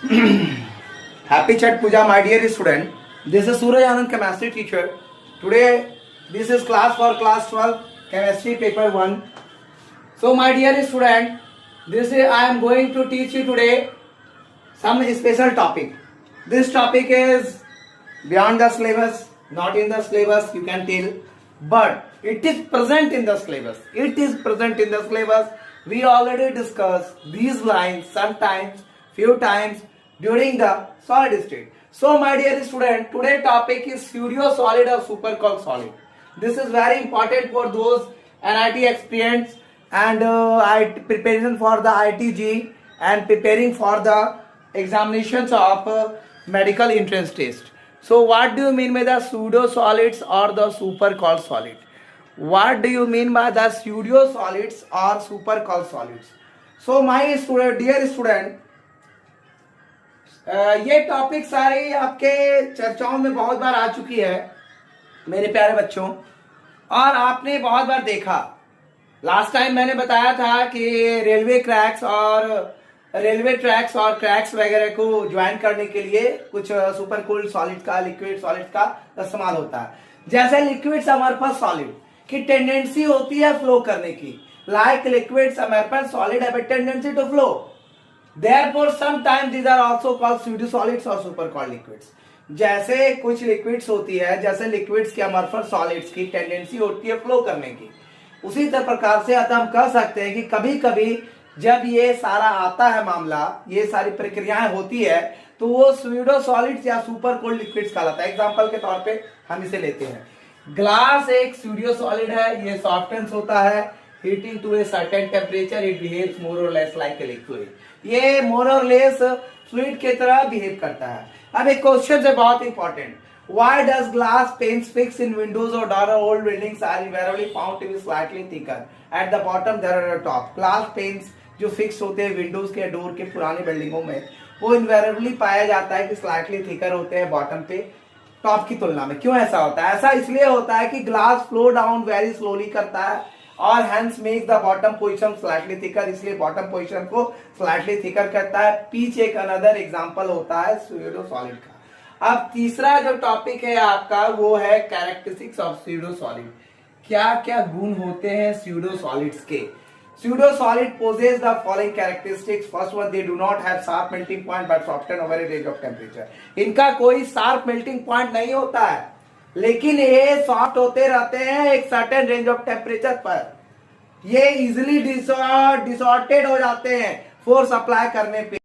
Happy Chat Puja, my dear student. This is Suraj Anand, chemistry teacher. Today, this is class for class 12, chemistry paper 1. So, my dear student, I am going to teach you today some special topic. This topic is beyond the syllabus, not in the syllabus, you can tell, but it is present in the syllabus. It is present in the syllabus. We already discussed these lines sometimes, few times during the solid state. So my dear student, today topic is pseudo solid or supercoiled solid. This is very important for those NIT experience and preparation for the ITG and preparing for the examinations of medical entrance test. So what do you mean by the pseudo solids or the supercoiled solid? What do you mean by the pseudo solids or supercoiled solids? So my student, dear student, ये topic सारे आपके चर्चाओं में बहुत बार आ चुकी है मेरे प्यारे बच्चों, और आपने बहुत बार देखा. लास्ट टाइम मैंने बताया था कि रेलवे ट्रैक्स और क्रैक्स वगैरह को ज्वाइन करने के लिए कुछ सुपर कूल्ड सॉलिड का, लिक्विड सॉलिड का इस्तेमाल होता है. जैसे लिक्विड अमरफस सॉलिड की टेंडेंसी होती है फ्लो करने की, like liquid amorphous solid have a tendency to flow. Therefore, sometimes these are also called pseudo solids or supercoiled liquids. जैसे कुछ लिक्विड्स होती है, जैसे लिक्विड्स के अमरफस सॉलिड्स की टेंडेंसी होती है फ्लो करने की, उसी तरह प्रकार से हम कह सकते हैं कि कभी कभी जब ये सारा आता है मामला, ये सारी प्रक्रियाएं होती है, तो वो स्यूडो सॉलिड्स या सुपर कोल्ड लिक्विड्स कहलाता है. एग्जांपल के तौर पे हम इसे लेते हैं. ग्लास एक स्यूडो सॉलिड है, ये सॉफ्टेंस होता है, heating to a certain temperature it behaves more or less like a liquid. ये मोर और लेस फ्लूइड की तरह बिहेव करता है. अब एक क्वेश्चन है बहुत important. Why does glass panes fixed in windows or door old buildings are invariably found to be slightly thicker at the bottom than at the top? Glass panes जो fix होते हैं Windows के door के पुरानी बिल्डिंगों में, वो इन्वेरिएबली पाया जाता है कि स्लाइटली थिकर होते हैं बॉटम पे टॉप की तुलना में. क्यों ऐसा होता है? ऐसा इसलिए होता है कि glass flow down very slowly करता है और hence makes the bottom position slightly thicker, इसलिए बॉटम पोजीशन को स्लाइटली थिकर करता है. पीछे एक अनदर एग्जांपल होता है स्यूडो सॉलिड का. अब तीसरा जो टॉपिक है आपका वो है कैरेक्टरिस्टिक्स ऑफ स्यूडो सॉलिड. क्या क्या गुण होते हैं स्यूडो सॉलिड्स के? Pseudo solid possess the following characteristics. First one, they do not have sharp melting point but soften over a range of temperature. इनका कोई शार्प मेल्टिंग पॉइंट नहीं होता है, लेकिन ये सॉफ्ट होते रहते हैं एक सर्टेन रेंज ऑफ टेम्परेचर पर. ये इजिली डिसऑर्टेड हो जाते हैं फोर्स अप्लाई करने पे.